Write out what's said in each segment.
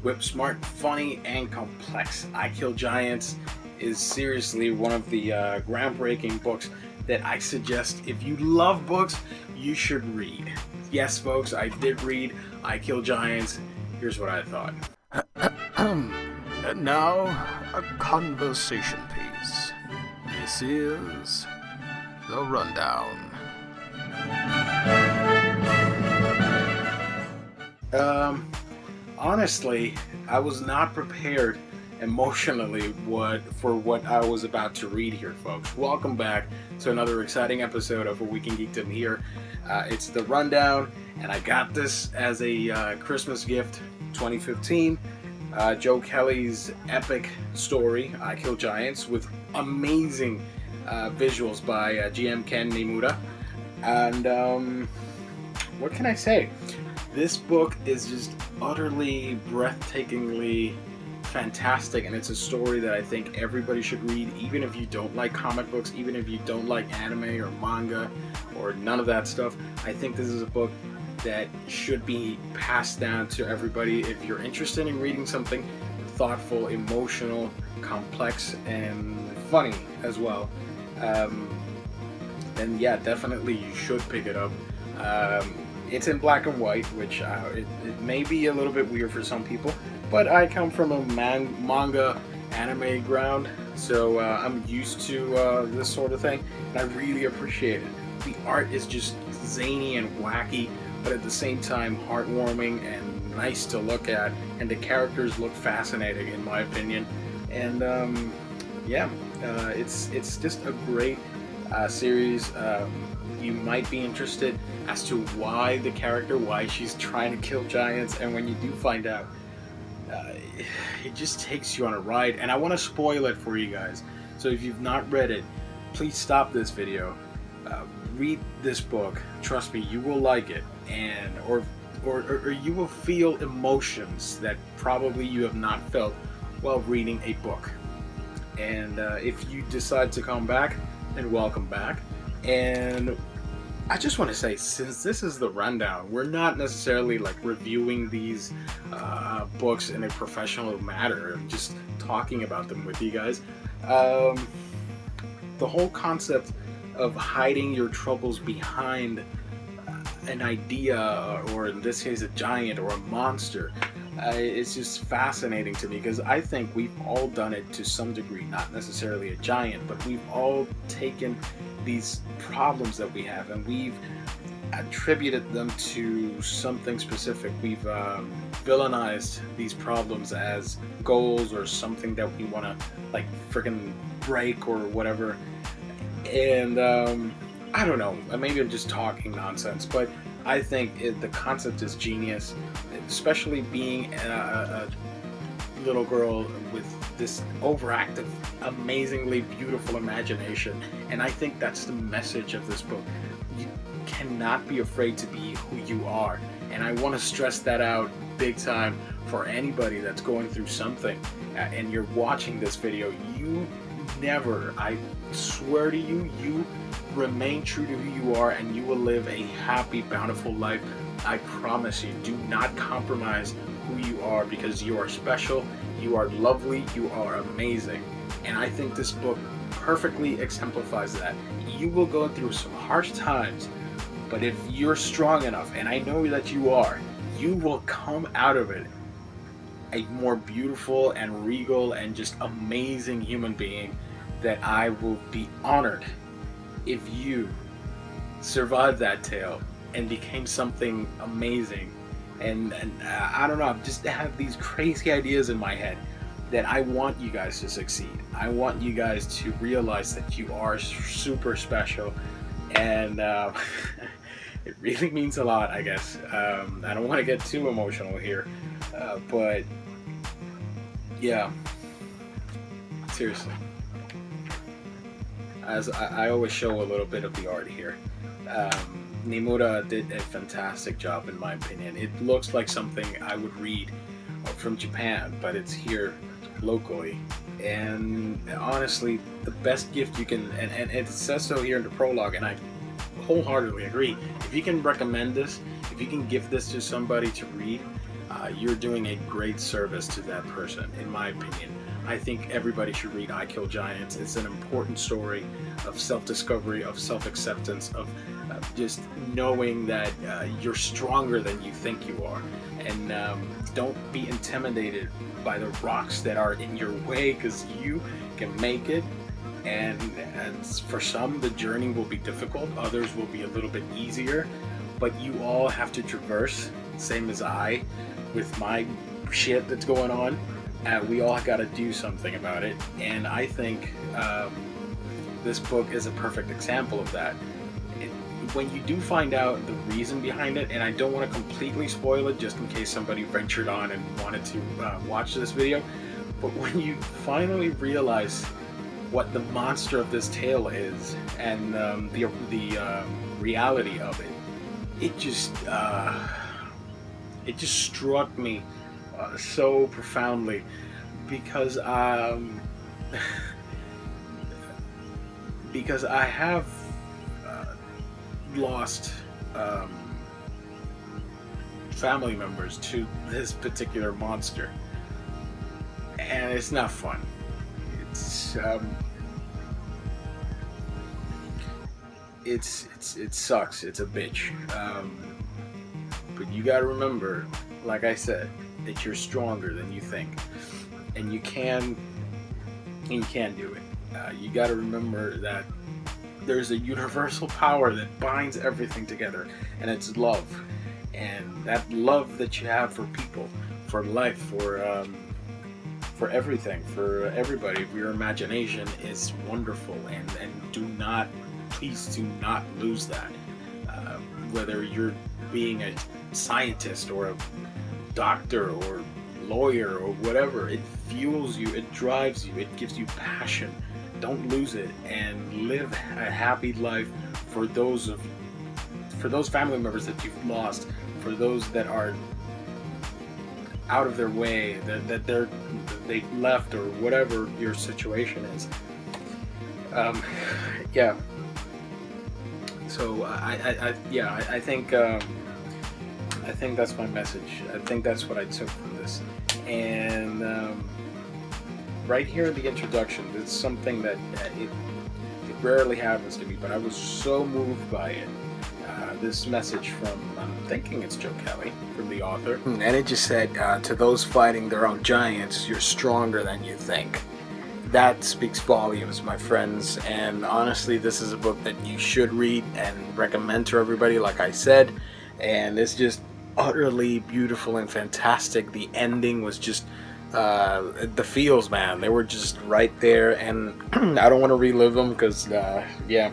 Whip smart, funny, and complex. I Kill Giants is seriously one of the groundbreaking books that I suggest if you love books, you should read. Yes, folks, I did read I Kill Giants. Here's what I thought. And now, a conversation piece. This is The Rundown. Honestly, I was not prepared emotionally for what I was about to read here, folks. Welcome back to another exciting episode of A Week in Geekdom here. It's The Rundown, and I got this as a Christmas gift 2015. Joe Kelly's epic story, I Kill Giants, with amazing visuals by GM Ken Nimura. And what can I say? This book is just utterly, breathtakingly fantastic, and it's a story that I think everybody should read, even if you don't like comic books, even if you don't like anime or manga or none of that stuff. I think this is a book that should be passed down to everybody. If you're interested in reading something thoughtful, emotional, complex, and funny as well, then yeah, definitely you should pick it up. It's in black and white, which it may be a little bit weird for some people, but I come from a manga anime ground, so I'm used to this sort of thing, and I really appreciate it. The art is just zany and wacky, but at the same time heartwarming and nice to look at, and the characters look fascinating in my opinion. And it's just a great series. You might be interested as to why she's trying to kill giants, and when you do find out, it just takes you on a ride. And I want to spoil it for you guys, so if you've not read it, please stop this video, read this book. Trust me, you will like it, and or you will feel emotions that probably you have not felt while reading a book. And if you decide to come back, then welcome back. And I just want to say, since this is The Rundown, we're not necessarily like reviewing these books in a professional manner. I'm just talking about them with you guys. The whole concept of hiding your troubles behind an idea, or in this case a giant or a monster, it's just fascinating to me, because I think we've all done it to some degree. Not necessarily a giant, but we've all taken these problems that we have and we've attributed them to something specific. We've villainized these problems as goals or something that we want to like freaking break or whatever. And I don't know, maybe I'm just talking nonsense, but I think the concept is genius, especially being a little girl with this overactive, amazingly beautiful imagination. And I think that's the message of this book. You cannot be afraid to be who you are, and I want to stress that out big time for anybody that's going through something and you're watching this video. You never, I swear to you, you remain true to who you are, and you will live a happy, bountiful life. I promise you. Do not compromise who you are, because you are special, you are lovely, you are amazing. And I think this book perfectly exemplifies that. You will go through some harsh times, but if you're strong enough, and I know that you are, you will come out of it a more beautiful and regal and just amazing human being that I will be honored if you survived that tale and became something amazing. And I don't know, I just have these crazy ideas in my head that I want you guys to succeed. I want you guys to realize that you are super special, and it really means a lot, I guess. I don't want to get too emotional here, but yeah, seriously. As I always show a little bit of the art here. Nimura did a fantastic job in my opinion. It looks like something I would read from Japan, but it's here locally. And honestly, the best gift you can, and it says so here in the prologue, and I wholeheartedly agree. If you can recommend this, if you can give this to somebody to read, you're doing a great service to that person, in my opinion. I think everybody should read I Kill Giants. It's an important story of self-discovery, of self-acceptance, of just knowing that you're stronger than you think you are. And don't be intimidated by the rocks that are in your way, because you can make it. And for some, the journey will be difficult. Others will be a little bit easier. But you all have to traverse, same as I, with my shit that's going on. We all got to do something about it. And I think this book is a perfect example of that. When you do find out the reason behind it, and I don't want to completely spoil it just in case somebody ventured on and wanted to watch this video, but when you finally realize what the monster of this tale is, and the reality of it, it just struck me so profoundly, because because I have lost family members to this particular monster, and it's not fun. It sucks. It's a bitch. But you gotta remember, like I said, that you're stronger than you think, and you can do it. You gotta remember that there's a universal power that binds everything together, and it's love. And that love that you have for people, for life, for everything, for everybody, your imagination is wonderful, and please do not lose that. Whether you're being a scientist or a doctor or lawyer or whatever, it fuels you, it drives you, it gives you passion. Don't lose it, and live a happy life for those family members that you've lost, for those that are out of their way, that they've left, or whatever your situation is. Yeah. So I think that's my message. I think that's what I took from this. And right here in the introduction, it's something that it rarely happens to me, but I was so moved by it. This message from, I'm thinking it's Joe Kelly, from the author, and it just said, to those fighting their own giants, you're stronger than you think. That speaks volumes, my friends, and honestly, this is a book that you should read and recommend to everybody, like I said. And it's just utterly beautiful and fantastic. The ending was just the feels, man, they were just right there, and I don't want to relive them because yeah,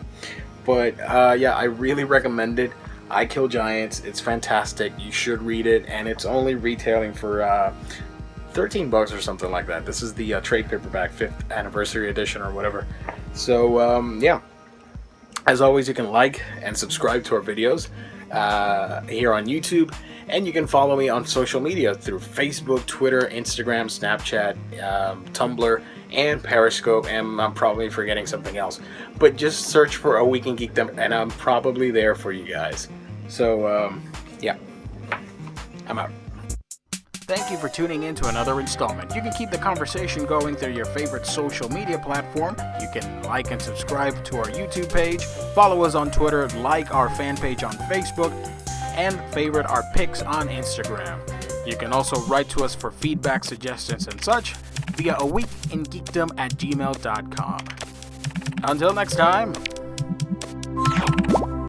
but yeah, I really recommend it. I Kill Giants. It's fantastic. You should read it, and it's only retailing for $13 or something like that. This is the trade paperback 5th anniversary edition or whatever. So yeah, as always, you can like and subscribe to our videos here on YouTube, and you can follow me on social media through Facebook, Twitter, Instagram, Snapchat, Tumblr, and Periscope, and I'm probably forgetting something else. But just search for A Week in Geekdom, and I'm probably there for you guys. So, yeah, I'm out. Thank you for tuning in to another installment. You can keep the conversation going through your favorite social media platform. You can like and subscribe to our YouTube page, follow us on Twitter, like our fan page on Facebook, and favorite our pics on Instagram. You can also write to us for feedback, suggestions, and such via aweekingeekdom@gmail.com. Until next time,